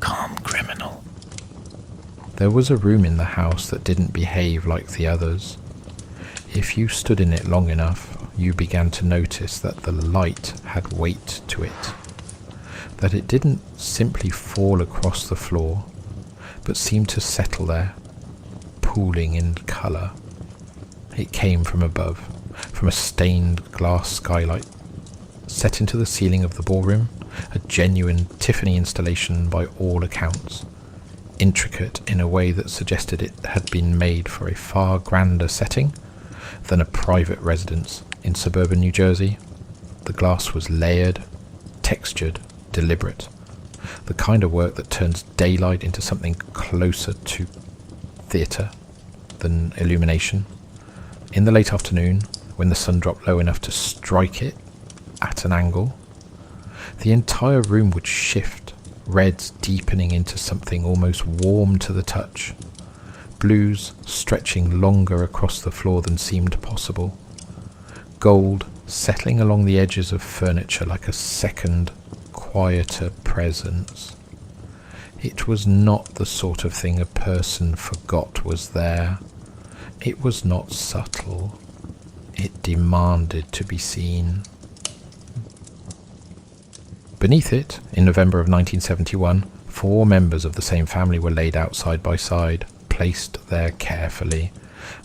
calm criminal. There was a room in the house that didn't behave like the others. If you stood in it long enough, you began to notice that the light had weight to it, that it didn't simply fall across the floor, but seemed to settle there, pooling in colour. It came from above, from a stained glass skylight, set into the ceiling of the ballroom, a genuine Tiffany installation by all accounts, intricate in a way that suggested it had been made for a far grander setting than a private residence in suburban New Jersey. The glass was layered, textured, deliberate, the kind of work that turns daylight into something closer to theatre than illumination. In the late afternoon, when the sun dropped low enough to strike it at an angle, the entire room would shift, reds deepening into something almost warm to the touch, blues stretching longer across the floor than seemed possible, gold settling along the edges of furniture like a second, quieter presence. It was not the sort of thing a person forgot was there. It was not subtle. It demanded to be seen. Beneath it, in November of 1971, 4 members of the same family were laid out side by side, placed there carefully,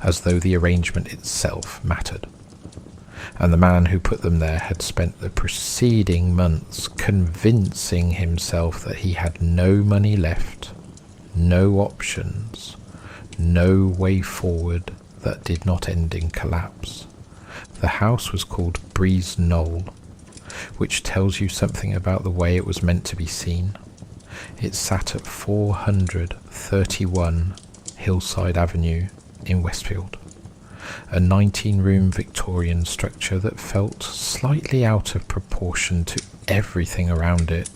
as though the arrangement itself mattered. And the man who put them there had spent the preceding months convincing himself that he had no money left, no options, no way forward that did not end in collapse. The house was called Breeze Knoll, which tells you something about the way it was meant to be seen. It sat at 431 Hillside Avenue in Westfield, a 19-room Victorian structure that felt slightly out of proportion to everything around it.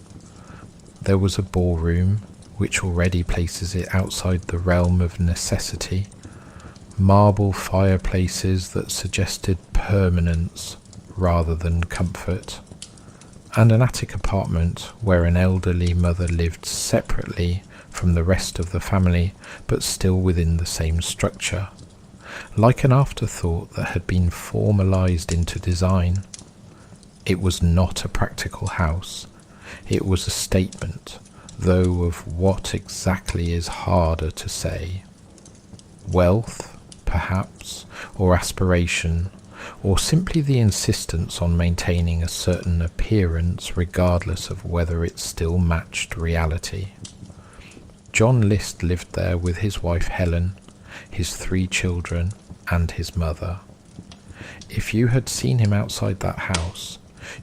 There was a ballroom, which already places it outside the realm of necessity, marble fireplaces that suggested permanence rather than comfort, and an attic apartment where an elderly mother lived separately from the rest of the family, but still within the same structure, like an afterthought that had been formalized into design. It was not a practical house. It was a statement, though of what exactly is harder to say. Wealth, perhaps, or aspiration, or simply the insistence on maintaining a certain appearance regardless of whether it still matched reality. John List lived there with his wife Helen, his 3 children, and his mother. If you had seen him outside that house,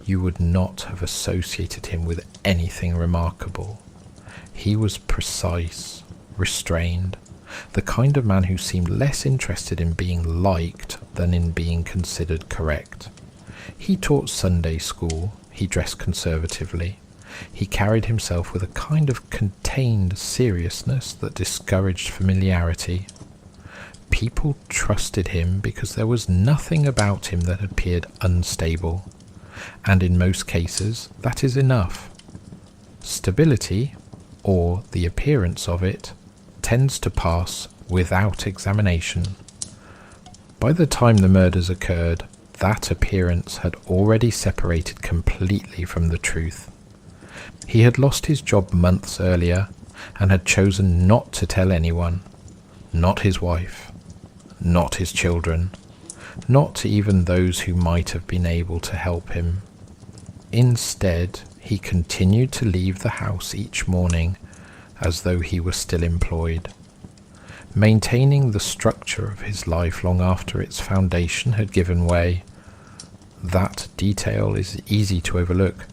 you would not have associated him with anything remarkable. He was precise, restrained, the kind of man who seemed less interested in being liked than in being considered correct. He taught Sunday school, he dressed conservatively, he carried himself with a kind of contained seriousness that discouraged familiarity. People trusted him because there was nothing about him that appeared unstable, and in most cases that is enough. Stability, or the appearance of it, tends to pass without examination. By the time the murders occurred, that appearance had already separated completely from the truth. He had lost his job months earlier and had chosen not to tell anyone, not his wife, not his children, not even those who might have been able to help him. Instead, he continued to leave the house each morning as though he were still employed, maintaining the structure of his life long after its foundation had given way. That detail is easy to overlook,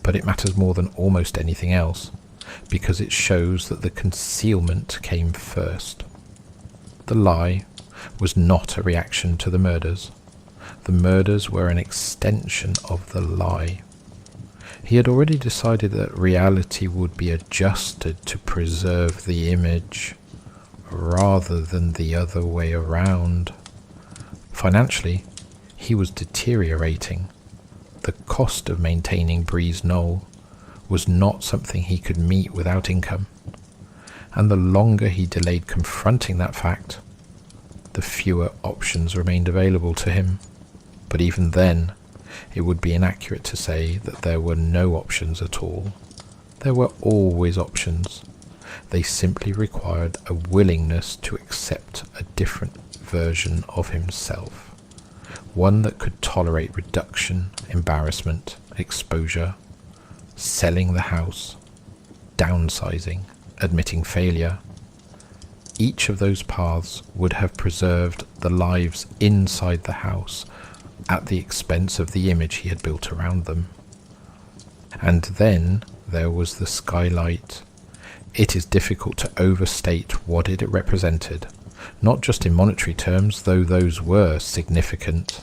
but it matters more than almost anything else, because it shows that the concealment came first. The lie was not a reaction to the murders. The murders were an extension of the lie. He had already decided that reality would be adjusted to preserve the image, rather than the other way around. Financially, he was deteriorating. The cost of maintaining Breeze Knoll was not something he could meet without income, and the longer he delayed confronting that fact, the fewer options remained available to him. But even then, it would be inaccurate to say that there were no options at all. There were always options. They simply required a willingness to accept a different version of himself, one that could tolerate reduction, embarrassment, exposure, selling the house, downsizing, admitting failure. Each of those paths would have preserved the lives inside the house at the expense of the image he had built around them. And then there was the skylight. It is difficult to overstate what it represented, not just in monetary terms, though those were significant,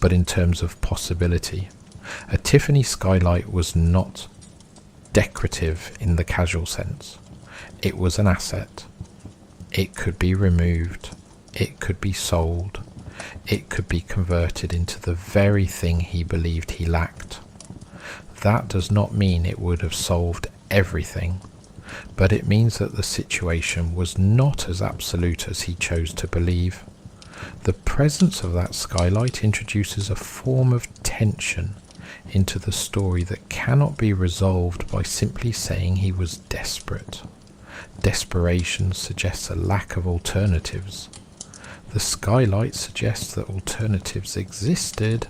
but in terms of possibility. A Tiffany skylight was not decorative in the casual sense. It was an asset. It could be removed. It could be sold. It could be converted into the very thing he believed he lacked. That does not mean it would have solved everything, but it means that the situation was not as absolute as he chose to believe. The presence of that skylight introduces a form of tension into the story that cannot be resolved by simply saying he was desperate. Desperation suggests a lack of alternatives. The skylight suggests that alternatives existed,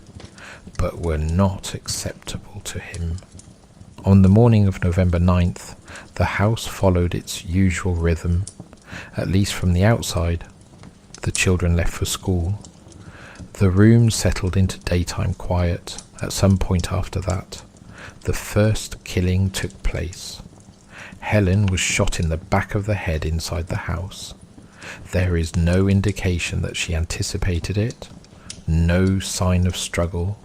but were not acceptable to him. On the morning of November 9th, the house followed its usual rhythm, at least from the outside. The children left for school. The room settled into daytime quiet. At some point after that, the first killing took place. Helen was shot in the back of the head inside the house. There is no indication that she anticipated it, no sign of struggle,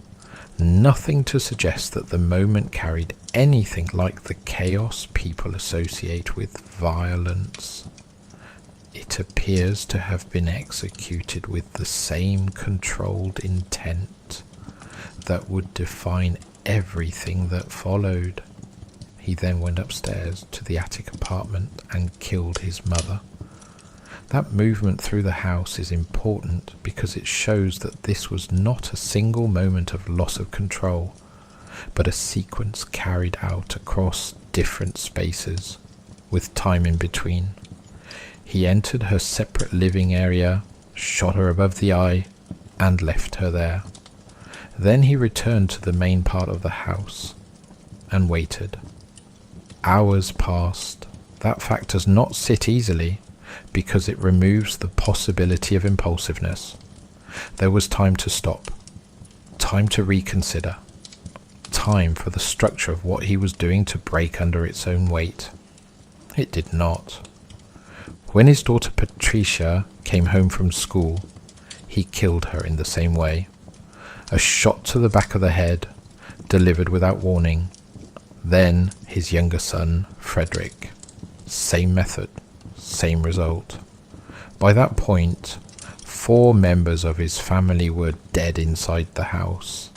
nothing to suggest that the moment carried anything like the chaos people associate with violence. It appears to have been executed with the same controlled intent that would define everything that followed. He then went upstairs to the attic apartment and killed his mother. That movement through the house is important because it shows that this was not a single moment of loss of control, but a sequence carried out across different spaces, with time in between. He entered her separate living area, shot her above the eye, and left her there. Then he returned to the main part of the house and waited. Hours passed. That fact does not sit easily, because it removes the possibility of impulsiveness. There was time to stop, time to reconsider, time for the structure of what he was doing to break under its own weight. It did not. When his daughter Patricia came home from school, he killed her in the same way. A shot to the back of the head, delivered without warning. Then his younger son, Frederick. Same method. Same result. By that point, 4 members of his family were dead inside the house,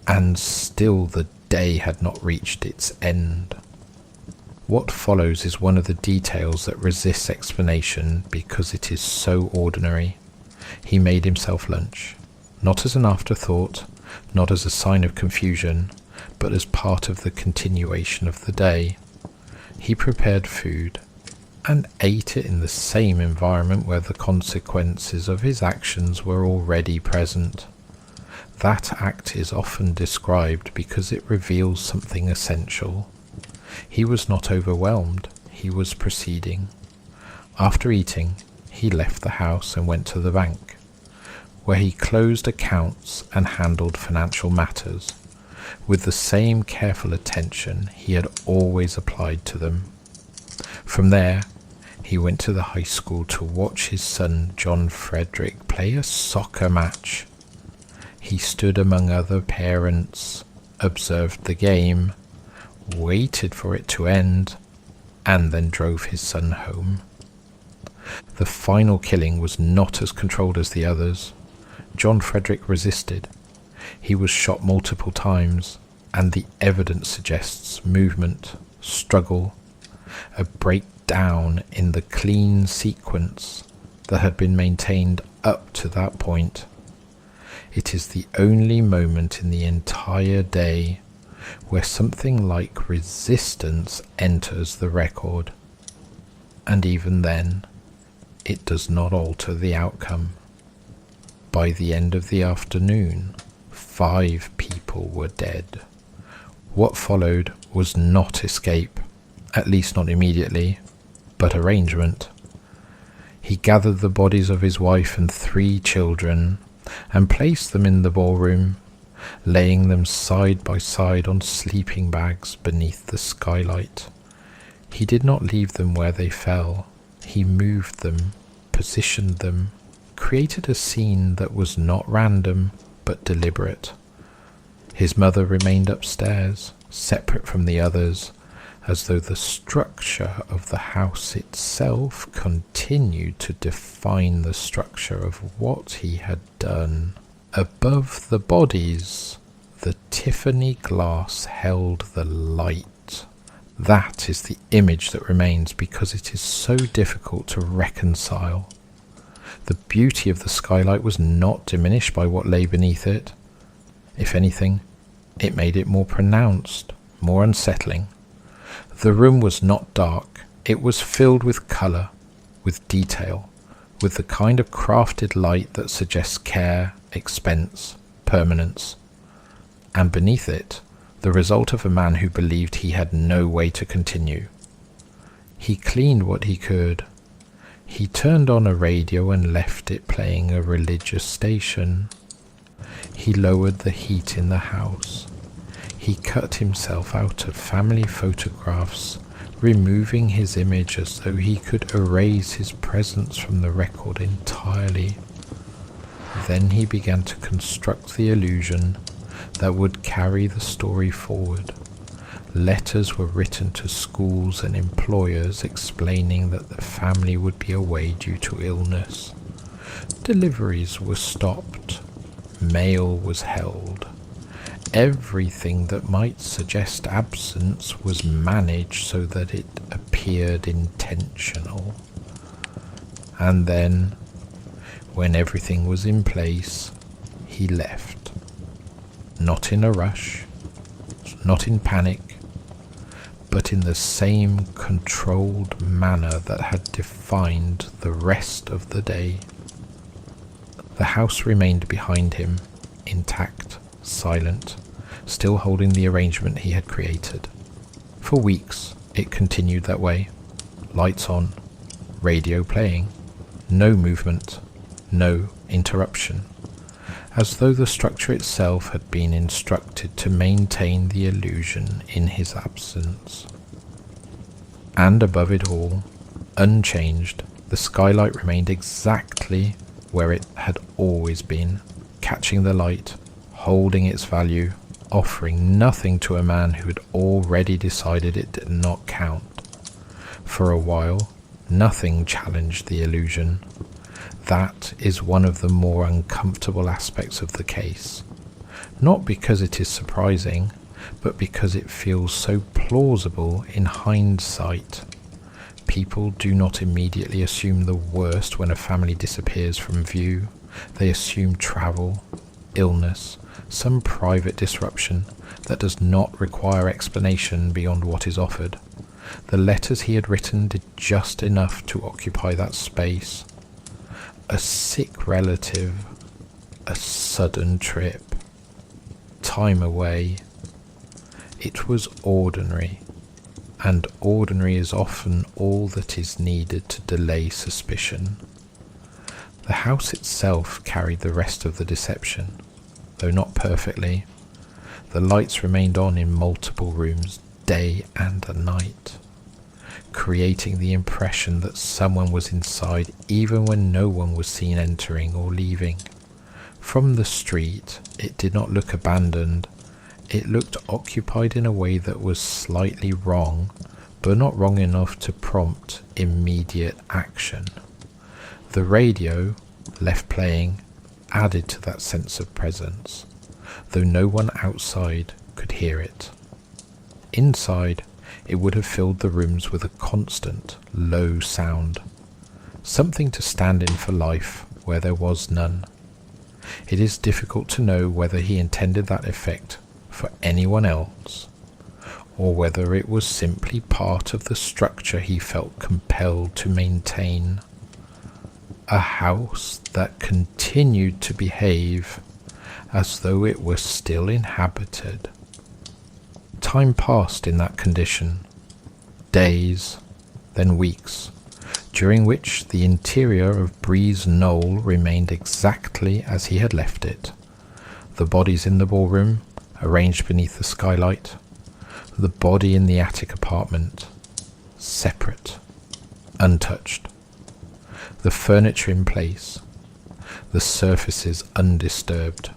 and still the day had not reached its end. What follows is one of the details that resists explanation because it is so ordinary. He made himself lunch, not as an afterthought, not as a sign of confusion, but as part of the continuation of the day. He prepared food and ate it in the same environment where the consequences of his actions were already present. That act is often described because it reveals something essential. He was not overwhelmed, he was proceeding. After eating, he left the house and went to the bank, where he closed accounts and handled financial matters with the same careful attention he had always applied to them. From there, he went to the high school to watch his son John Frederick play a soccer match. He stood among other parents, observed the game, waited for it to end, and then drove his son home. The final killing was not as controlled as the others. John Frederick resisted. He was shot multiple times, and the evidence suggests movement, struggle, a breakdown in the clean sequence that had been maintained up to that point. It is the only moment in the entire day where something like resistance enters the record, and even then, it does not alter the outcome. By the end of the afternoon, 5 people were dead. What followed was not escape, at least not immediately, but arrangement. He gathered the bodies of his wife and 3 children and placed them in the ballroom, laying them side by side on sleeping bags beneath the skylight. He did not leave them where they fell. He moved them, positioned them, created a scene that was not random but deliberate. His mother remained upstairs, separate from the others, as though the structure of the house itself continued to define the structure of what he had done. Above the bodies, the Tiffany glass held the light. That is the image that remains because it is so difficult to reconcile. The beauty of the skylight was not diminished by what lay beneath it. If anything, it made it more pronounced, more unsettling. The room was not dark. It was filled with colour, with detail, with the kind of crafted light that suggests care, expense, permanence. And beneath it, the result of a man who believed he had no way to continue. He cleaned what he could. He turned on a radio and left it playing a religious station. He lowered the heat in the house. He cut himself out of family photographs, removing his image as though he could erase his presence from the record entirely. Then he began to construct the illusion that would carry the story forward. Letters were written to schools and employers explaining that the family would be away due to illness. Deliveries were stopped. Mail was held. Everything that might suggest absence was managed so that it appeared intentional. And then, when everything was in place, he left. Not in a rush, not in panic, but in the same controlled manner that had defined the rest of the day. The house remained behind him, intact, silent, still holding the arrangement he had created. For weeks it continued that way. Lights on, radio playing, no movement, no interruption, as though the structure itself had been instructed to maintain the illusion in his absence. And above it all, unchanged, the skylight remained exactly where it had always been, catching the light, holding its value, offering nothing to a man who had already decided it did not count. For a while, nothing challenged the illusion. That is one of the more uncomfortable aspects of the case. Not because it is surprising, but because it feels so plausible in hindsight. People do not immediately assume the worst when a family disappears from view. They assume travel, illness, some private disruption that does not require explanation beyond what is offered. The letters he had written did just enough to occupy that space. A sick relative, a sudden trip, time away. It was ordinary, and ordinary is often all that is needed to delay suspicion. The house itself carried the rest of the deception, though not perfectly. The lights remained on in multiple rooms, day and night, creating the impression that someone was inside even when no one was seen entering or leaving. From the street, it did not look abandoned. It looked occupied in a way that was slightly wrong, but not wrong enough to prompt immediate action. The radio, left playing, added to that sense of presence. Though no one outside could hear it. Inside, it would have filled the rooms with a constant, low sound, something to stand in for life where there was none. It is difficult to know whether he intended that effect for anyone else, or whether it was simply part of the structure he felt compelled to maintain. A house that continued to behave as though it were still inhabited. Time passed in that condition, days, then weeks, during which the interior of Breeze Knoll remained exactly as he had left it. The bodies in the ballroom, arranged beneath the skylight, the body in the attic apartment, separate, untouched. The furniture in place, the surfaces undisturbed,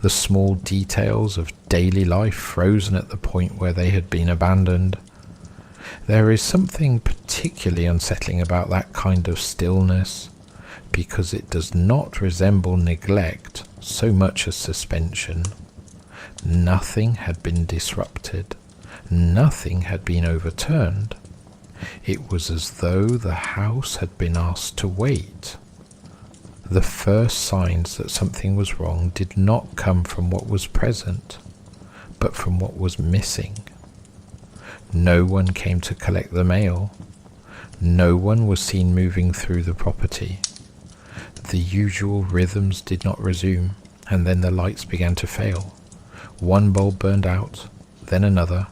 the small details of daily life frozen at the point where they had been abandoned. There is something particularly unsettling about that kind of stillness, because it does not resemble neglect so much as suspension. Nothing had been disrupted. Nothing had been overturned. It was as though the house had been asked to wait. The first signs that something was wrong did not come from what was present, but from what was missing. No one came to collect the mail. No one was seen moving through the property. The usual rhythms did not resume, and then the lights began to fail. One bulb burned out, then another,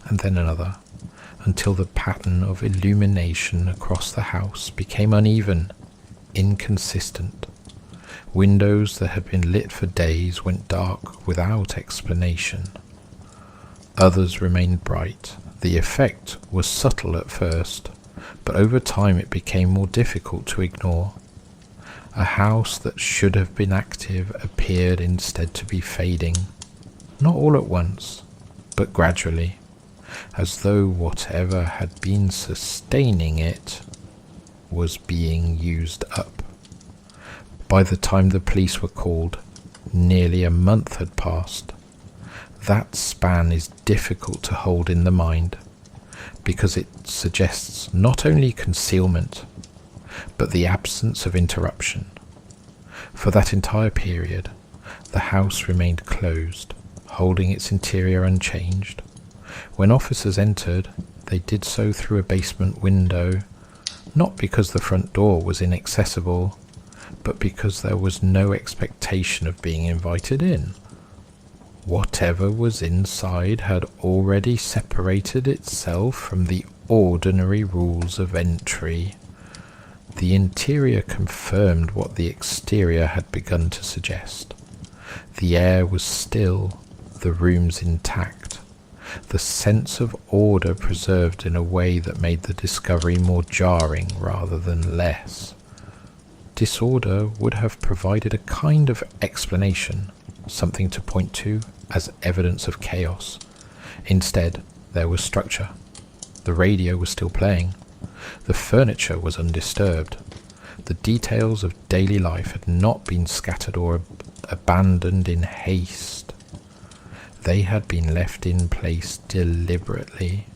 and then another, until the pattern of illumination across the house became uneven, inconsistent. Windows that had been lit for days went dark without explanation. Others remained bright. The effect was subtle at first, but over time it became more difficult to ignore. A house that should have been active appeared instead to be fading, not all at once, but gradually, as though whatever had been sustaining it was being used up. By the time the police were called, nearly a month had passed. That span is difficult to hold in the mind, because it suggests not only concealment, but the absence of interruption. For that entire period, the house remained closed, holding its interior unchanged. When officers entered, they did so through a basement window, not because the front door was inaccessible, but because there was no expectation of being invited in. Whatever was inside had already separated itself from the ordinary rules of entry. The interior confirmed what the exterior had begun to suggest. The air was still, the rooms intact, the sense of order preserved in a way that made the discovery more jarring rather than less. Disorder would have provided a kind of explanation, something to point to as evidence of chaos. Instead, there was structure. The radio was still playing. The furniture was undisturbed. The details of daily life had not been scattered or abandoned in haste. They had been left in place deliberately,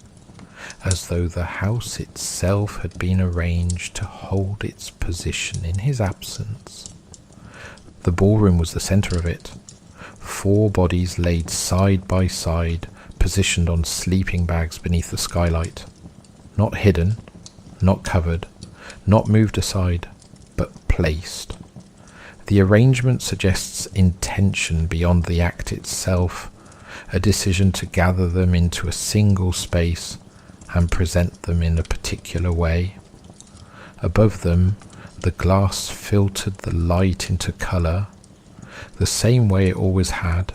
as though the house itself had been arranged to hold its position in his absence. The ballroom was the centre of it. 4 bodies laid side by side, positioned on sleeping bags beneath the skylight. Not hidden, not covered, not moved aside, but placed. The arrangement suggests intention beyond the act itself, a decision to gather them into a single space and present them in a particular way. Above them, the glass filtered the light into colour, the same way it always had,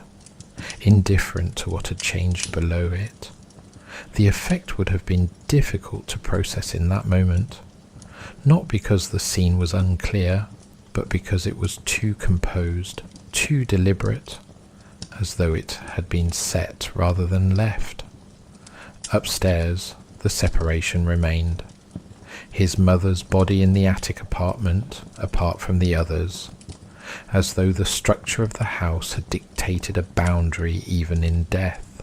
indifferent to what had changed below it. The effect would have been difficult to process in that moment, not because the scene was unclear, but because it was too composed, too deliberate, as though it had been set rather than left. Upstairs, the separation remained. His mother's body in the attic apartment, apart from the others. as though the structure of the house had dictated a boundary even in death.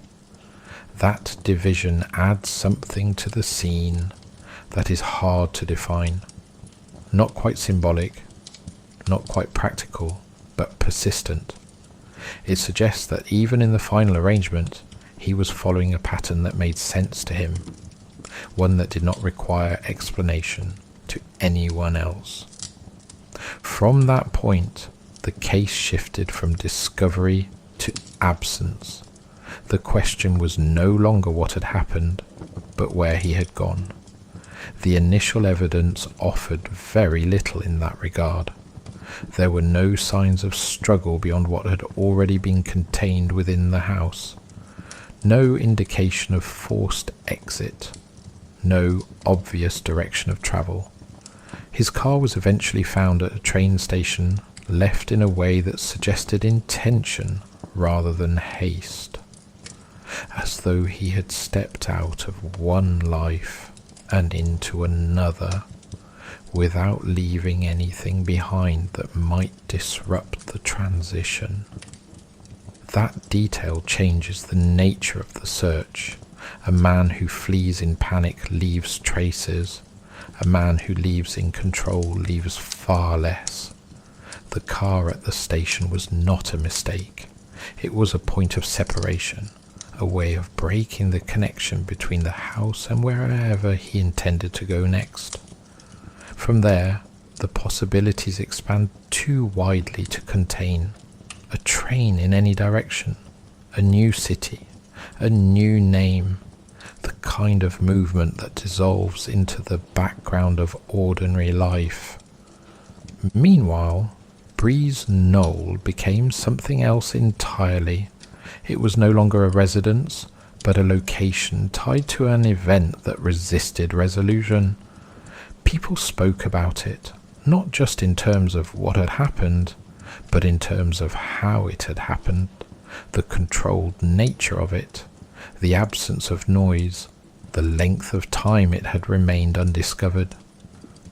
That division adds something to the scene that is hard to define, not quite symbolic, not quite practical, but persistent. It suggests that even in the final arrangement, he was following a pattern that made sense to him, one that did not require explanation to anyone else. From that point, the case shifted from discovery to absence. The question was no longer what had happened, but where he had gone. The initial evidence offered very little in that regard. There were no signs of struggle beyond what had already been contained within the house. No indication of forced exit. No obvious direction of travel. His car was eventually found at a train station, left in a way that suggested intention rather than haste, as though he had stepped out of one life and into another, without leaving anything behind that might disrupt the transition. That detail changes the nature of the search. A man who flees in panic leaves traces. A man who leaves in control leaves far less. The car at the station was not a mistake. It was a point of separation, a way of breaking the connection between the house and wherever he intended to go next. From there, the possibilities expand too widely to contain. A train in any direction, a new city, a new name, the kind of movement that dissolves into the background of ordinary life. Meanwhile, Breeze Knoll became something else entirely. It was no longer a residence, but a location tied to an event that resisted resolution. People spoke about it, not just in terms of what had happened, but in terms of how it had happened, the controlled nature of it, the absence of noise, the length of time it had remained undiscovered.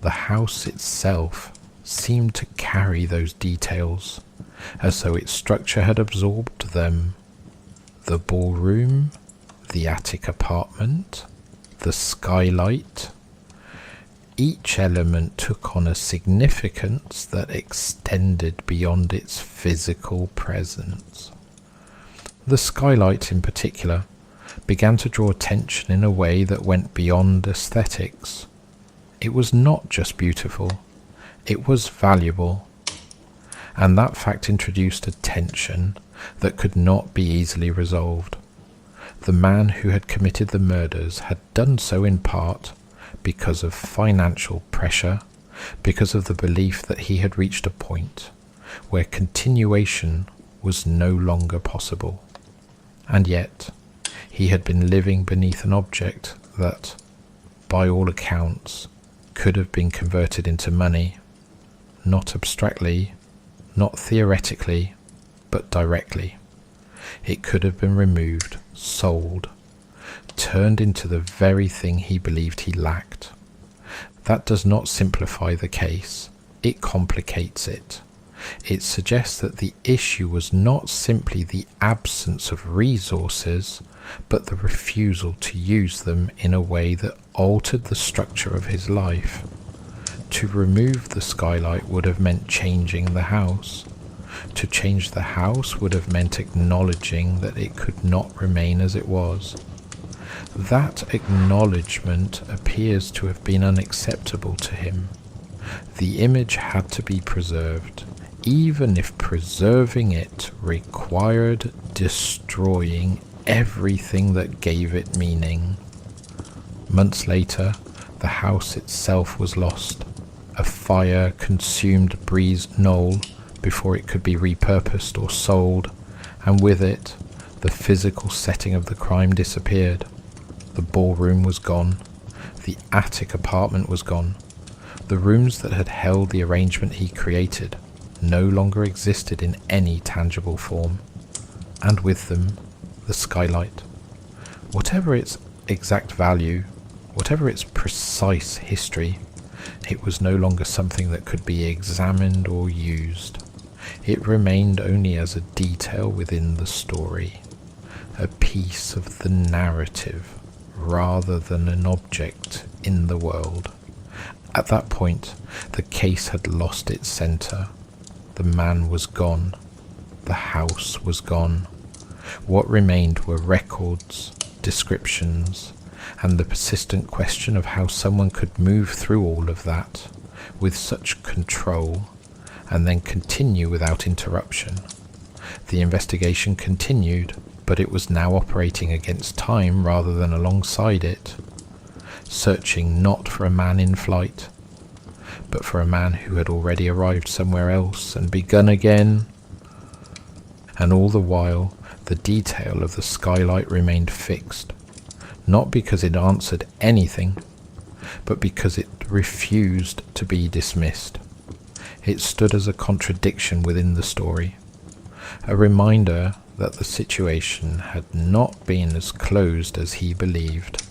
The house itself seemed to carry those details, as though its structure had absorbed them. The ballroom, the attic apartment, the skylight. Each element took on a significance that extended beyond its physical presence. The skylight in particular began to draw attention in a way that went beyond aesthetics. It was not just beautiful, it was valuable, and that fact introduced a tension that could not be easily resolved. The man who had committed the murders had done so in part because of financial pressure, because of the belief that he had reached a point where continuation was no longer possible. And yet, he had been living beneath an object that, by all accounts, could have been converted into money, not abstractly, not theoretically, but directly. It could have been removed, sold, turned into the very thing he believed he lacked. That does not simplify the case, it complicates it. It suggests that the issue was not simply the absence of resources, but the refusal to use them in a way that altered the structure of his life. To remove the skylight would have meant changing the house. To change the house would have meant acknowledging that it could not remain as it was. That acknowledgement appears to have been unacceptable to him. The image had to be preserved, even if preserving it required destroying everything that gave it meaning. Months later, the house itself was lost. A fire consumed Breeze Knoll before it could be repurposed or sold, and with it, the physical setting of the crime disappeared. The ballroom was gone. The attic apartment was gone. The rooms that had held the arrangement he created no longer existed in any tangible form. And with them, the skylight. Whatever its exact value, whatever its precise history, it was no longer something that could be examined or used. It remained only as a detail within the story, a piece of the narrative rather than an object in the world. At that point, the case had lost its centre. The man was gone. The house was gone. What remained were records, descriptions, and the persistent question of how someone could move through all of that with such control and then continue without interruption. The investigation continued, but it was now operating against time rather than alongside it, searching not for a man in flight, but for a man who had already arrived somewhere else and begun again. And all the while, the detail of the skylight remained fixed, not because it answered anything, but because it refused to be dismissed. It stood as a contradiction within the story, a reminder that the situation had not been as closed as he believed,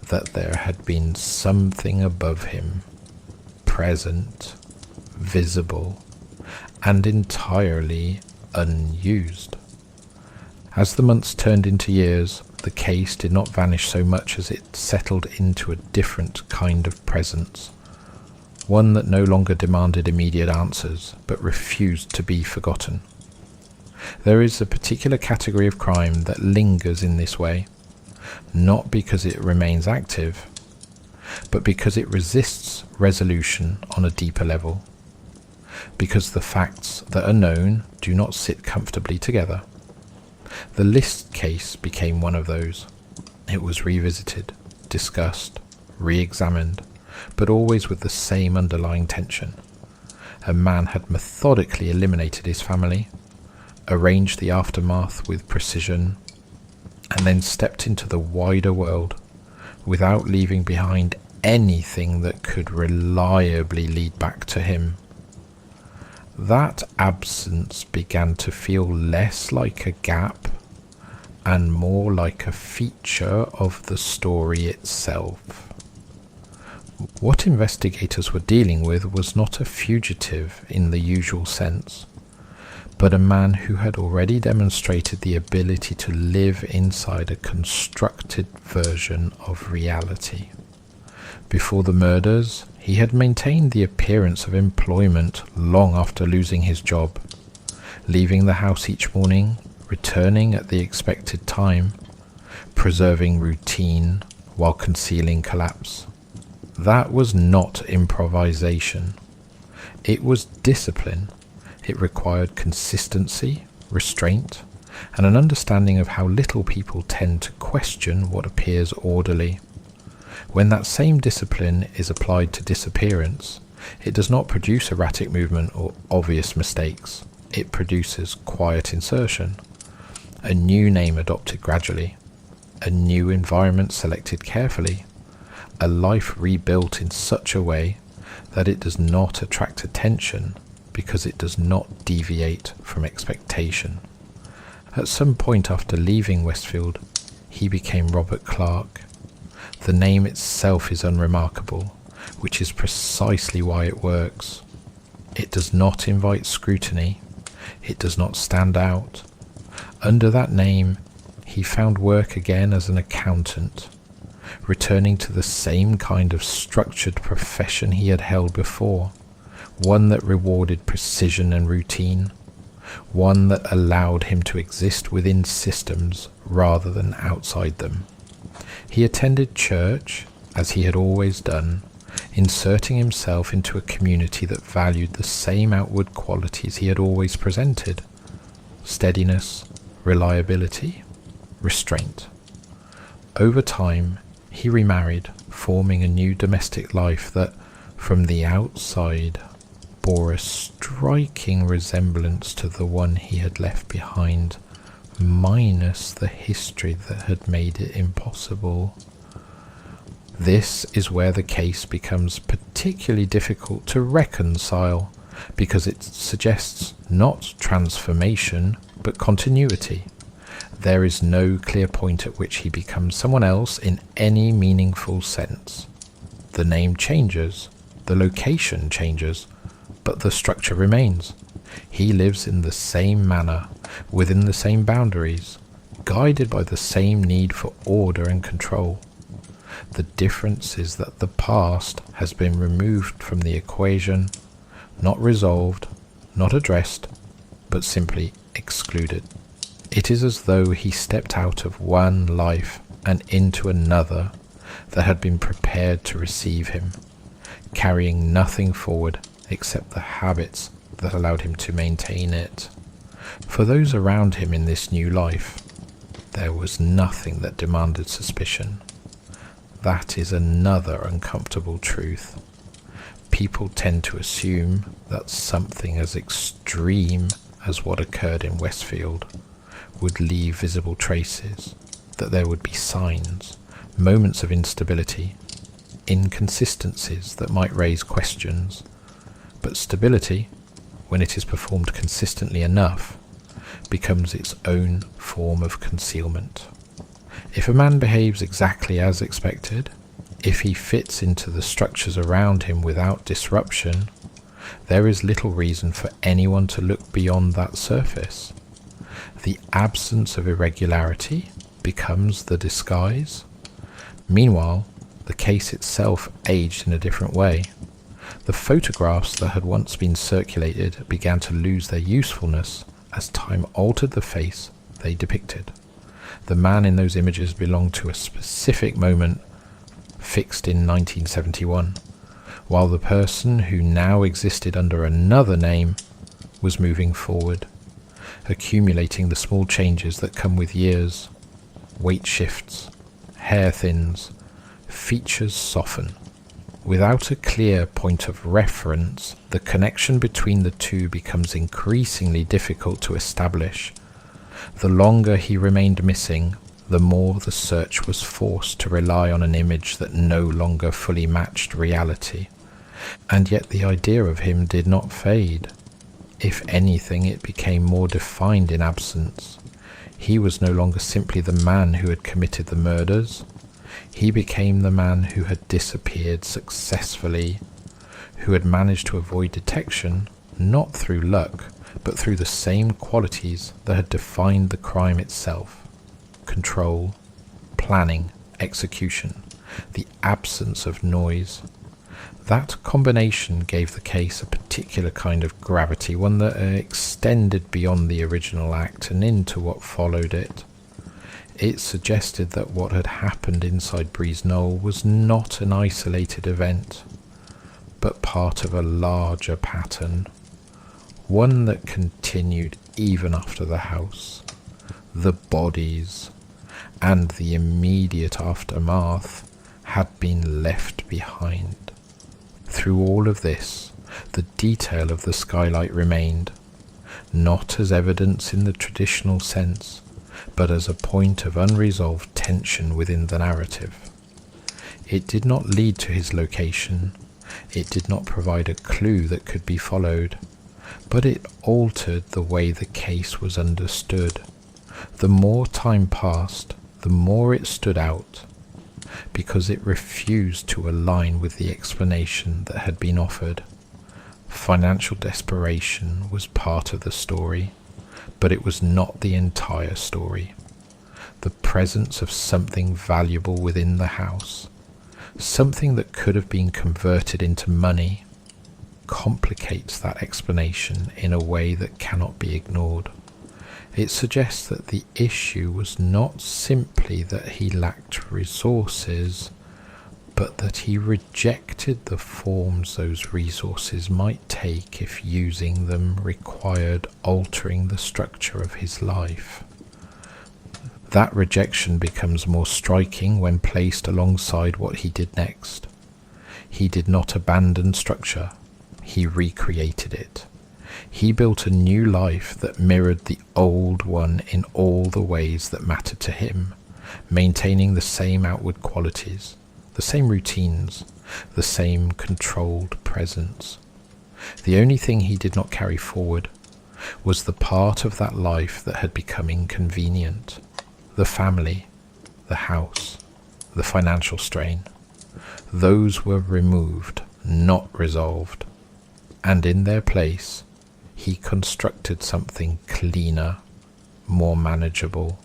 that there had been something above him, present, visible, and entirely unused. As the months turned into years, the case did not vanish so much as it settled into a different kind of presence, one that no longer demanded immediate answers, but refused to be forgotten. There is a particular category of crime that lingers in this way, not because it remains active, but because it resists resolution on a deeper level, because the facts that are known do not sit comfortably together. The List case became one of those. It was revisited, discussed, re-examined, but always with the same underlying tension. A man had methodically eliminated his family, arranged the aftermath with precision, and then stepped into the wider world without leaving behind anything that could reliably lead back to him. That absence began to feel less like a gap and more like a feature of the story itself. What investigators were dealing with was not a fugitive in the usual sense, but a man who had already demonstrated the ability to live inside a constructed version of reality. Before the murders, he had maintained the appearance of employment long after losing his job, leaving the house each morning, returning at the expected time, preserving routine while concealing collapse. That was not improvisation. It was discipline. It required consistency, restraint, and an understanding of how little people tend to question what appears orderly. When that same discipline is applied to disappearance, it does not produce erratic movement or obvious mistakes. It produces quiet insertion, a new name adopted gradually, a new environment selected carefully, a life rebuilt in such a way that it does not attract attention because it does not deviate from expectation. At some point after leaving Westfield, he became Robert Clark. The name itself is unremarkable, which is precisely why it works. It does not invite scrutiny. It does not stand out. Under that name, he found work again as an accountant, returning to the same kind of structured profession he had held before, one that rewarded precision and routine, one that allowed him to exist within systems rather than outside them. He attended church, as he had always done, inserting himself into a community that valued the same outward qualities he had always presented: steadiness, reliability, restraint. Over time, he remarried, forming a new domestic life that, from the outside, bore a striking resemblance to the one he had left behind, minus the history that had made it impossible. This is where the case becomes particularly difficult to reconcile, because it suggests not transformation, but continuity. There is no clear point at which he becomes someone else in any meaningful sense. The name changes, the location changes, but the structure remains. He lives in the same manner, within the same boundaries, guided by the same need for order and control. The difference is that the past has been removed from the equation, not resolved, not addressed, but simply excluded. It is as though he stepped out of one life and into another that had been prepared to receive him, carrying nothing forward except the habits that allowed him to maintain it. For those around him in this new life, there was nothing that demanded suspicion. That is another uncomfortable truth. People tend to assume that something as extreme as what occurred in Westfield would leave visible traces, that there would be signs, moments of instability, inconsistencies that might raise questions. But stability, when it is performed consistently enough, becomes its own form of concealment. If a man behaves exactly as expected, if he fits into the structures around him without disruption, there is little reason for anyone to look beyond that surface. The absence of irregularity becomes the disguise. Meanwhile, the case itself aged in a different way. The photographs that had once been circulated began to lose their usefulness as time altered the face they depicted. The man in those images belonged to a specific moment fixed in 1971, while the person who now existed under another name was moving forward, accumulating the small changes that come with years. Weight shifts, hair thins, features soften. Without a clear point of reference, the connection between the two becomes increasingly difficult to establish. The longer he remained missing, the more the search was forced to rely on an image that no longer fully matched reality. And yet the idea of him did not fade. If anything, it became more defined in absence. He was no longer simply the man who had committed the murders. He became the man who had disappeared successfully, who had managed to avoid detection, not through luck, but through the same qualities that had defined the crime itself: control, planning, execution, the absence of noise. That combination gave the case a particular kind of gravity, one that extended beyond the original act and into what followed it. It suggested that what had happened inside Breeze Knoll was not an isolated event, but part of a larger pattern, one that continued even after the house, the bodies, and the immediate aftermath had been left behind. Through all of this, the detail of the skylight remained, not as evidence in the traditional sense, but as a point of unresolved tension within the narrative. It did not lead to his location, it did not provide a clue that could be followed, but it altered the way the case was understood. The more time passed, the more it stood out, because it refused to align with the explanation that had been offered. Financial desperation was part of the story, but it was not the entire story. The presence of something valuable within the house, something that could have been converted into money, complicates that explanation in a way that cannot be ignored. It suggests that the issue was not simply that he lacked resources, but that he rejected the forms those resources might take if using them required altering the structure of his life. That rejection becomes more striking when placed alongside what he did next. He did not abandon structure, he recreated it. He built a new life that mirrored the old one in all the ways that mattered to him, maintaining the same outward qualities, the same routines, the same controlled presence. The only thing he did not carry forward was the part of that life that had become inconvenient: the family, the house, the financial strain. Those were removed, not resolved. and in their place, he constructed something cleaner, more manageable,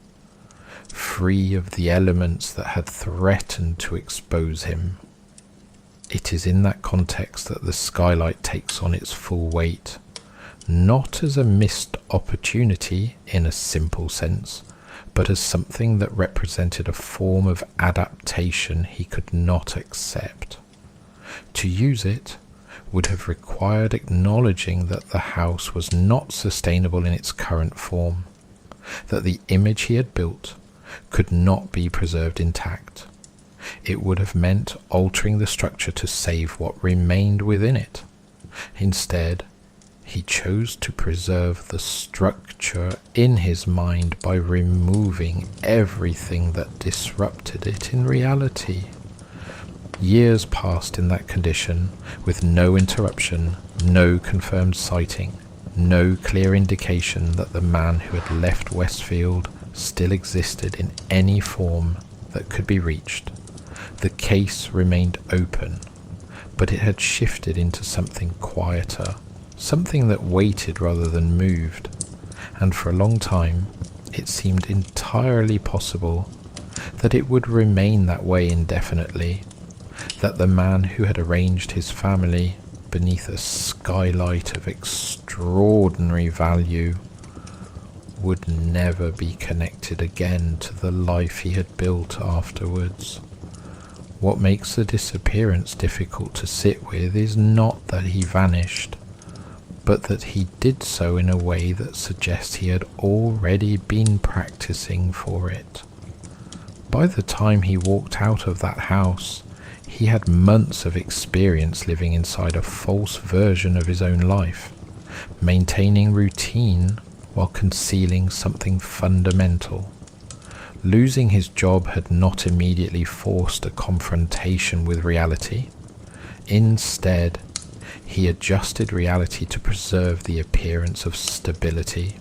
free of the elements that had threatened to expose him. It is in that context that the skylight takes on its full weight, not as a missed opportunity in a simple sense, but as something that represented a form of adaptation he could not accept. To use it would have required acknowledging that the house was not sustainable in its current form, that the image he had built could not be preserved intact. It would have meant altering the structure to save what remained within it. Instead, he chose to preserve the structure in his mind by removing everything that disrupted it in reality. Years passed in that condition, with no interruption, no confirmed sighting, no clear indication that the man who had left Westfield still existed in any form that could be reached. The case remained open, but it had shifted into something quieter, something that waited rather than moved, and for a long time it seemed entirely possible that it would remain that way indefinitely, that the man who had arranged his family beneath a skylight of extraordinary value would never be connected again to the life he had built afterwards. What makes the disappearance difficult to sit with is not that he vanished, but that he did so in a way that suggests he had already been practicing for it. By the time he walked out of that house, he had months of experience living inside a false version of his own life, maintaining routine while concealing something fundamental. Losing his job had not immediately forced a confrontation with reality. Instead, he adjusted reality to preserve the appearance of stability.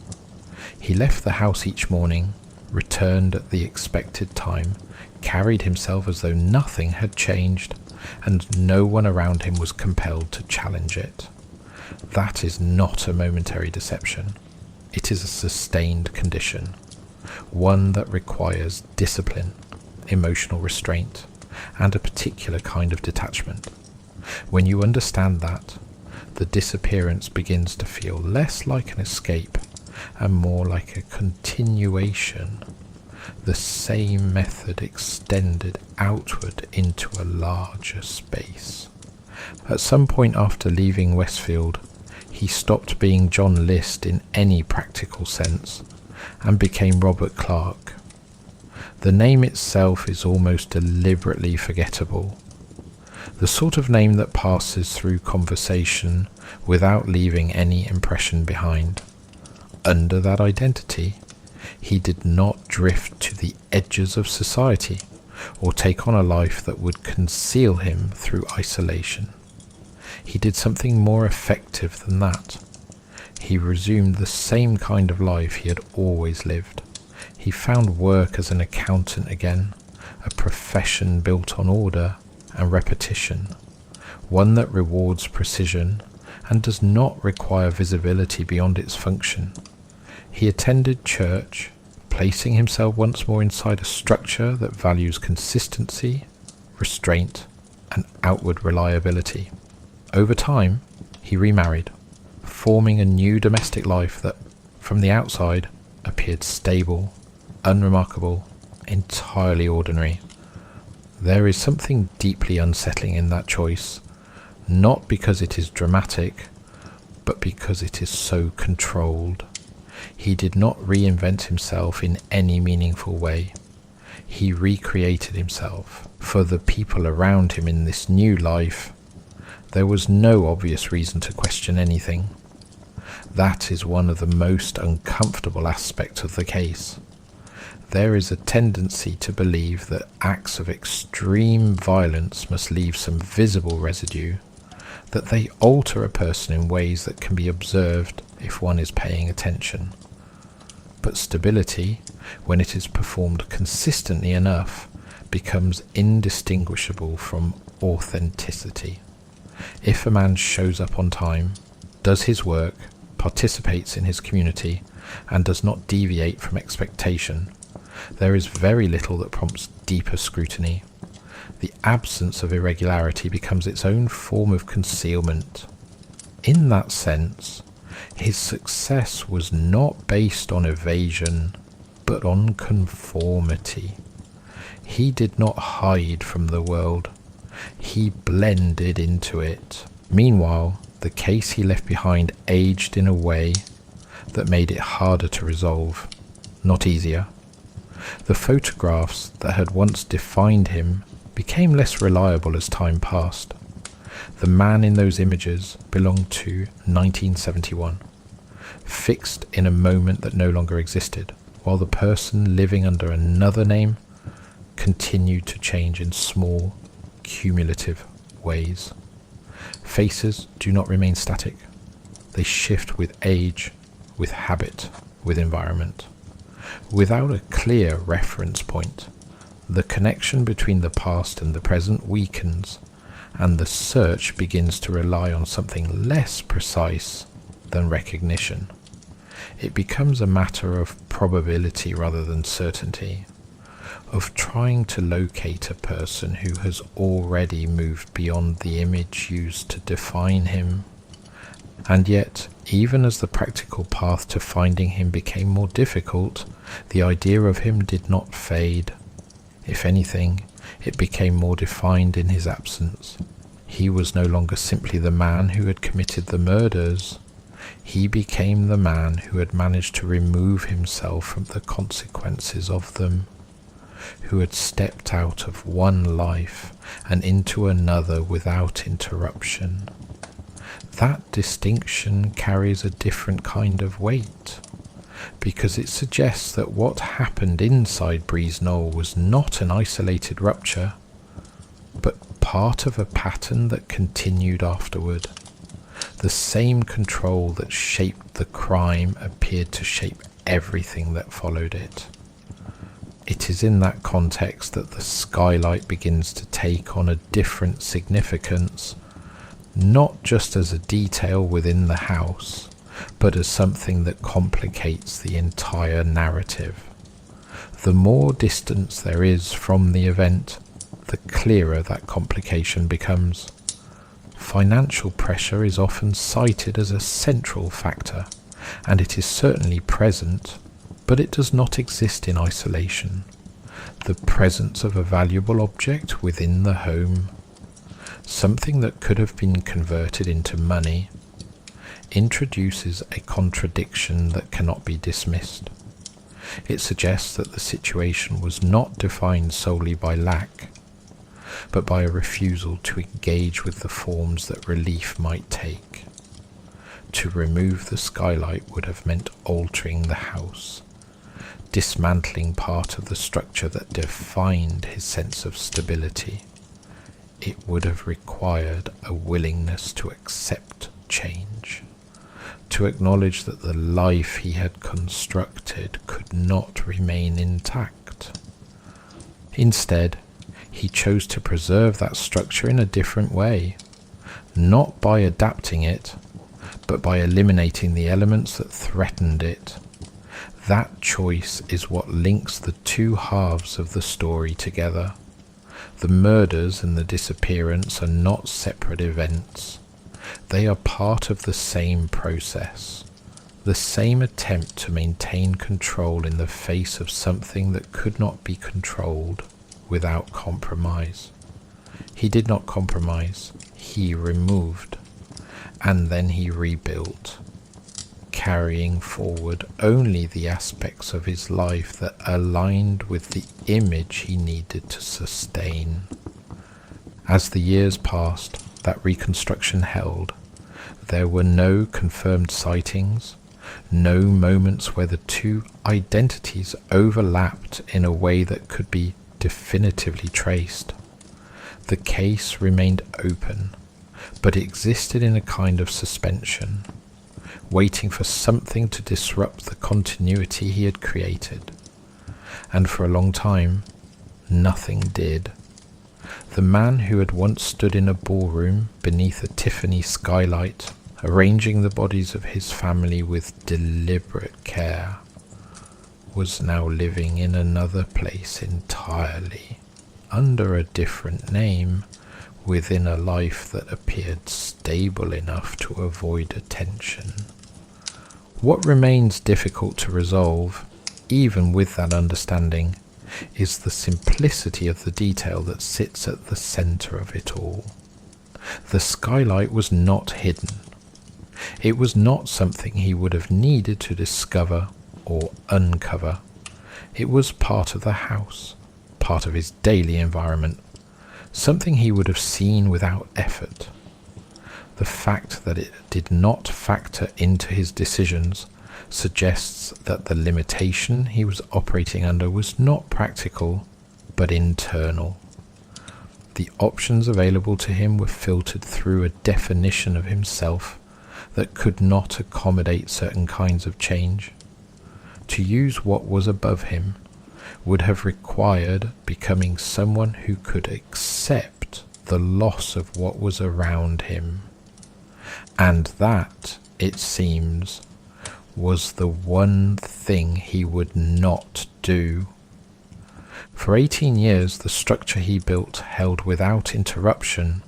He left the house each morning, returned at the expected time, carried himself as though nothing had changed, and no one around him was compelled to challenge it. That is not a momentary deception. It is a sustained condition, one that requires discipline, emotional restraint, and a particular kind of detachment. When you understand that, the disappearance begins to feel less like an escape and more like a continuation, the same method extended outward into a larger space. At some point after leaving Westfield, he stopped being John List in any practical sense and became Robert Clark. The name itself is almost deliberately forgettable, the sort of name that passes through conversation without leaving any impression behind. Under that identity, he did not drift to the edges of society or take on a life that would conceal him through isolation. He did something more effective than that. He resumed the same kind of life he had always lived. He found work as an accountant again, a profession built on order and repetition, one that rewards precision and does not require visibility beyond its function. He attended church, placing himself once more inside a structure that values consistency, restraint, and outward reliability. Over time, he remarried, forming a new domestic life that, from the outside, appeared stable, unremarkable, entirely ordinary. There is something deeply unsettling in that choice, not because it is dramatic, but because it is so controlled. He did not reinvent himself in any meaningful way. He recreated himself for the people around him in this new life. There was no obvious reason to question anything. That is one of the most uncomfortable aspects of the case. There is a tendency to believe that acts of extreme violence must leave some visible residue, that they alter a person in ways that can be observed if one is paying attention. But stability, when it is performed consistently enough, becomes indistinguishable from authenticity. If a man shows up on time, does his work, participates in his community, and does not deviate from expectation, there is very little that prompts deeper scrutiny. The absence of irregularity becomes its own form of concealment. In that sense, his success was not based on evasion, but on conformity. He did not hide from the world. He blended into it. Meanwhile, the case he left behind aged in a way that made it harder to resolve, not easier. The photographs that had once defined him became less reliable as time passed. The man in those images belonged to 1971, fixed in a moment that no longer existed, while the person living under another name continued to change in small, cumulative ways. Faces do not remain static. They shift with age, with habit, with environment. Without a clear reference point, the connection between the past and the present weakens, and the search begins to rely on something less precise than recognition. It becomes a matter of probability rather than certainty, of trying to locate a person who has already moved beyond the image used to define him. And yet, even as the practical path to finding him became more difficult, the idea of him did not fade. If anything, it became more defined in his absence. He was no longer simply the man who had committed the murders. He became the man who had managed to remove himself from the consequences of them, who had stepped out of one life and into another without interruption. That distinction carries a different kind of weight, because it suggests that what happened inside Breeze Knoll was not an isolated rupture, but part of a pattern that continued afterward. The same control that shaped the crime appeared to shape everything that followed it. It is in that context that the skylight begins to take on a different significance, not just as a detail within the house, but as something that complicates the entire narrative. The more distance there is from the event, the clearer that complication becomes. Financial pressure is often cited as a central factor, and it is certainly present, but it does not exist in isolation. The presence of a valuable object within the home, something that could have been converted into money, introduces a contradiction that cannot be dismissed. It suggests that the situation was not defined solely by lack, but by a refusal to engage with the forms that relief might take. To remove the skylight would have meant altering the house, dismantling part of the structure that defined his sense of stability. It would have required a willingness to accept change, to acknowledge that the life he had constructed could not remain intact. Instead, he chose to preserve that structure in a different way, not by adapting it, but by eliminating the elements that threatened it. That choice is what links the two halves of the story together. The murders and the disappearance are not separate events. They are part of the same process, the same attempt to maintain control in the face of something that could not be controlled without compromise. He did not compromise, he removed, and then he rebuilt, carrying forward only the aspects of his life that aligned with the image he needed to sustain. As the years passed, that reconstruction held. There were no confirmed sightings, no moments where the two identities overlapped in a way that could be definitively traced. The case remained open, but existed in a kind of suspension, waiting for something to disrupt the continuity he had created. And for a long time, nothing did. The man who had once stood in a ballroom beneath a Tiffany skylight arranging the bodies of his family with deliberate care, was now living in another place entirely, under a different name, within a life that appeared stable enough to avoid attention. What remains difficult to resolve, even with that understanding, is the simplicity of the detail that sits at the centre of it all. The skylight was not hidden. It was not something he would have needed to discover or uncover. It was part of the house, part of his daily environment, something he would have seen without effort. The fact that it did not factor into his decisions suggests that the limitation he was operating under was not practical, but internal. The options available to him were filtered through a definition of himself that could not accommodate certain kinds of change. To use what was above him would have required becoming someone who could accept the loss of what was around him. And that, it seems, was the one thing he would not do. For 18 years, the structure he built held without interruption,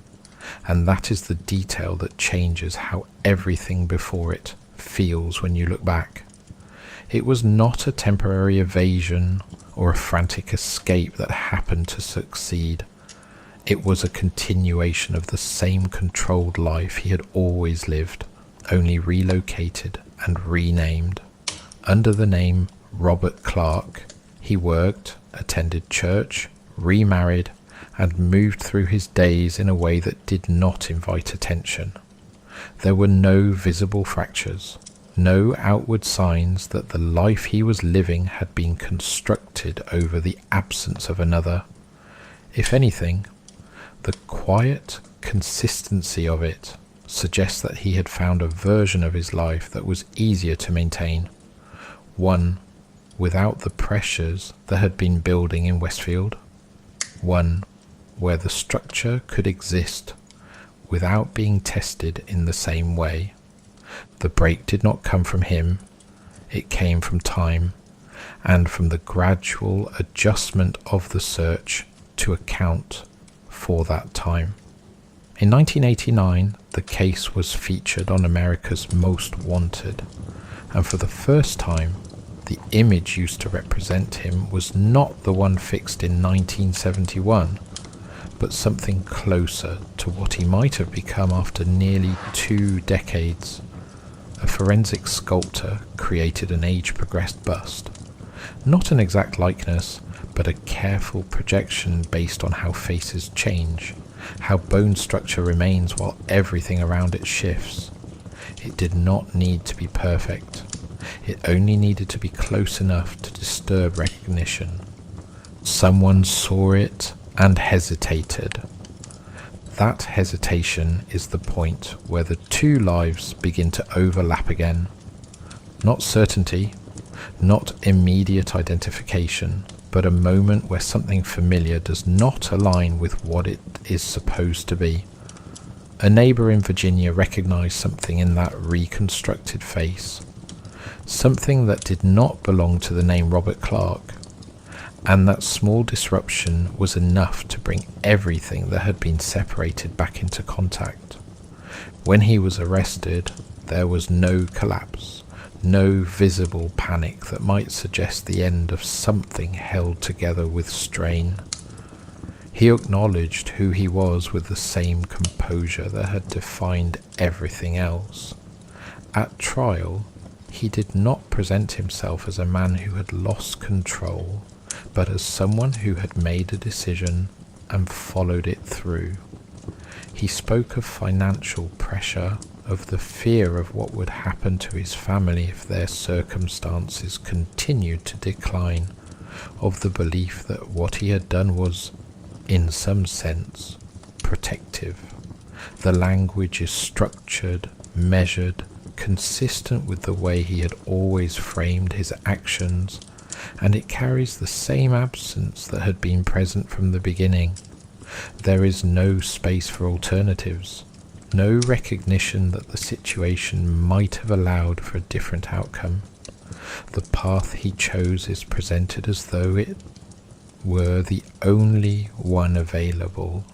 and that is the detail that changes how everything before it feels when you look back. It was not a temporary evasion or a frantic escape that happened to succeed. It was a continuation of the same controlled life he had always lived, only relocated and renamed. Under the name Robert Clark, he worked, attended church, remarried, and moved through his days in a way that did not invite attention. There were no visible fractures, no outward signs that the life he was living had been constructed over the absence of another. If anything, the quiet consistency of it suggests that he had found a version of his life that was easier to maintain, one without the pressures that had been building in Westfield, one where the structure could exist without being tested in the same way. The break did not come from him, it came from time, and from the gradual adjustment of the search to account for that time. In 1989, the case was featured on America's Most Wanted, and for the first time, the image used to represent him was not the one fixed in 1971, but something closer to what he might have become after nearly 2 decades. A forensic sculptor created an age-progressed bust. Not an exact likeness, but a careful projection based on how faces change, how bone structure remains while everything around it shifts. It did not need to be perfect. It only needed to be close enough to disturb recognition. Someone saw it and hesitated. That hesitation is the point where the two lives begin to overlap again. Not certainty, not immediate identification, but a moment where something familiar does not align with what it is supposed to be. A neighbour in Virginia recognized something in that reconstructed face, something that did not belong to the name Robert Clark, and that small disruption was enough to bring everything that had been separated back into contact. When he was arrested, there was no collapse, no visible panic that might suggest the end of something held together with strain. He acknowledged who he was with the same composure that had defined everything else. At trial, he did not present himself as a man who had lost control, but as someone who had made a decision and followed it through. He spoke of financial pressure, of the fear of what would happen to his family if their circumstances continued to decline, of the belief that what he had done was, in some sense, protective. The language is structured, measured, consistent with the way he had always framed his actions, and it carries the same absence that had been present from the beginning. There is no space for alternatives, No recognition that the situation might have allowed for a different outcome. The path he chose is presented as though it were the only one available.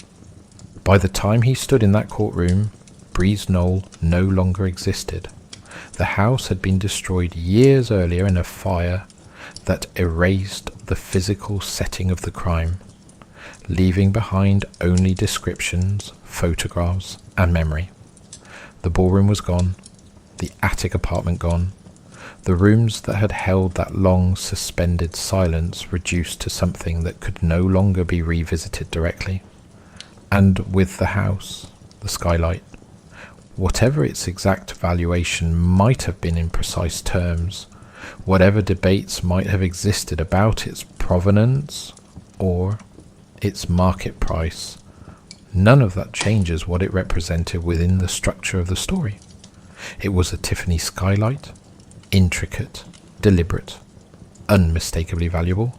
By the time he stood in that courtroom, Breeze Knoll no longer existed. The house had been destroyed years earlier in a fire that erased the physical setting of the crime, leaving behind only descriptions, photographs, and memory. The ballroom was gone, the attic apartment gone, the rooms that had held that long suspended silence reduced to something that could no longer be revisited directly. And with the house, the skylight, whatever its exact valuation might have been in precise terms, whatever debates might have existed about its provenance or its market price, none of that changes what it represented within the structure of the story. It was a Tiffany skylight, intricate, deliberate, unmistakably valuable,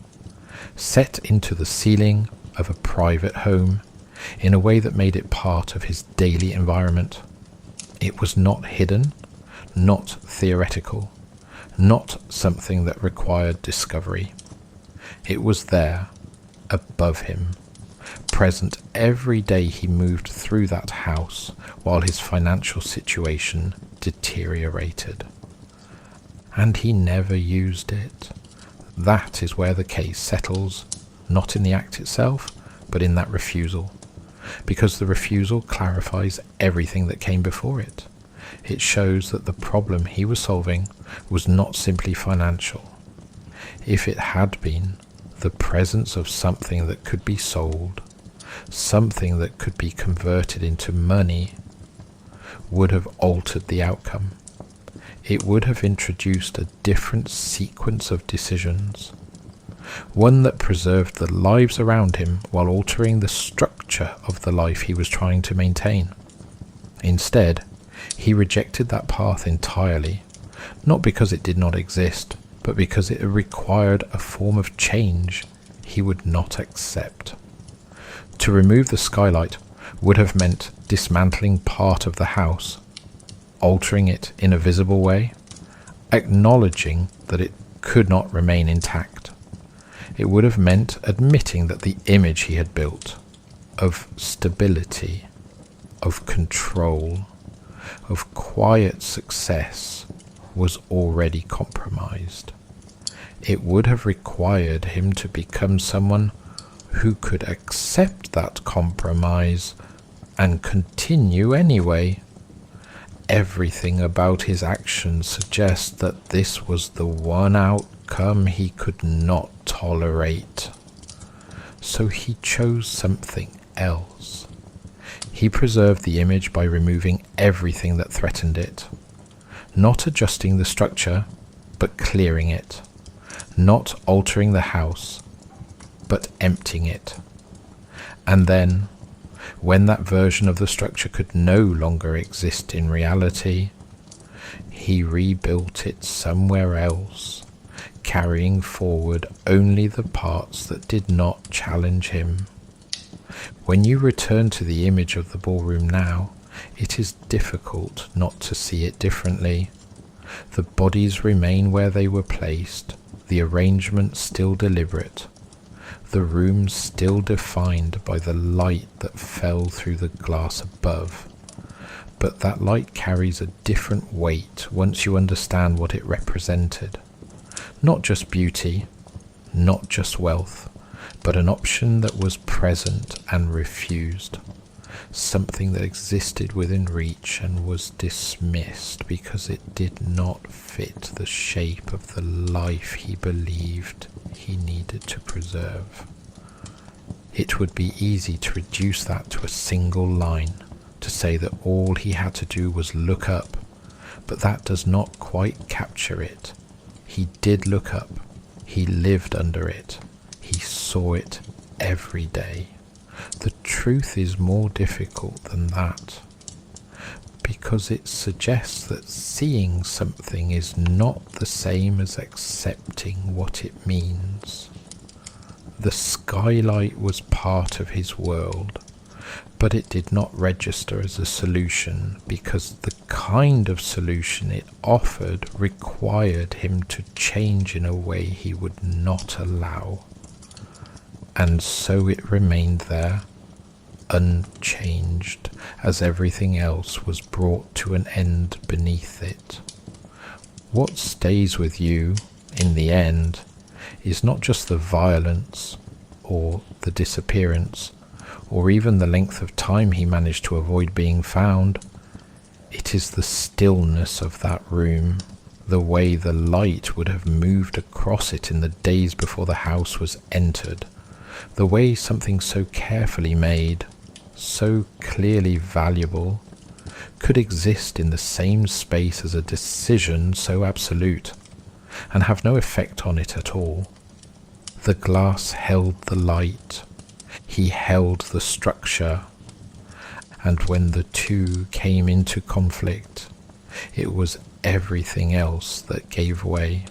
set into the ceiling of a private home in a way that made it part of his daily environment. It was not hidden, not theoretical, not something that required discovery. It was there, above him, present every day he moved through that house while his financial situation deteriorated. And he never used it. That is where the case settles, not in the act itself, but in that refusal. Because the refusal clarifies everything that came before it. It shows that the problem he was solving was not simply financial. If it had been, the presence of something that could be sold, something that could be converted into money, would have altered the outcome. It would have introduced a different sequence of decisions, one that preserved the lives around him while altering the structure of the life he was trying to maintain. Instead, he rejected that path entirely, not because it did not exist, but because it required a form of change he would not accept. To remove the skylight would have meant dismantling part of the house, altering it in a visible way, acknowledging that it could not remain intact. It would have meant admitting that the image he had built of stability, of control, of quiet success was already compromised. It would have required him to become someone who could accept that compromise and continue anyway. Everything about his actions suggests that this was the one outcome he could not tolerate. So he chose something else. He preserved the image by removing everything that threatened it, not adjusting the structure, but clearing it, not altering the house, but emptying it. And then, when that version of the structure could no longer exist in reality, he rebuilt it somewhere else, carrying forward only the parts that did not challenge him. When you return to the image of the ballroom now, it is difficult not to see it differently. The bodies remain where they were placed, the arrangement still deliberate, the room still defined by the light that fell through the glass above. But that light carries a different weight once you understand what it represented. Not just beauty, not just wealth, but an option that was present and refused. Something that existed within reach and was dismissed because it did not fit the shape of the life he believed he needed to preserve. It would be easy to reduce that to a single line, to say that all he had to do was look up, but that does not quite capture it. He did look up, he lived under it, he saw it every day. The truth is more difficult than that, because it suggests that seeing something is not the same as accepting what it means. The skylight was part of his world, But it did not register as a solution because the kind of solution it offered required him to change in a way he would not allow. And so it remained there, unchanged, as everything else was brought to an end beneath it. What stays with you, in the end, is not just the violence, or the disappearance, or even the length of time he managed to avoid being found. It is the stillness of that room, the way the light would have moved across it in the days before the house was entered, the way something so carefully made, so clearly valuable, could exist in the same space as a decision so absolute, and have no effect on it at all. The glass held the light, he held the structure, and when the two came into conflict, it was everything else that gave way.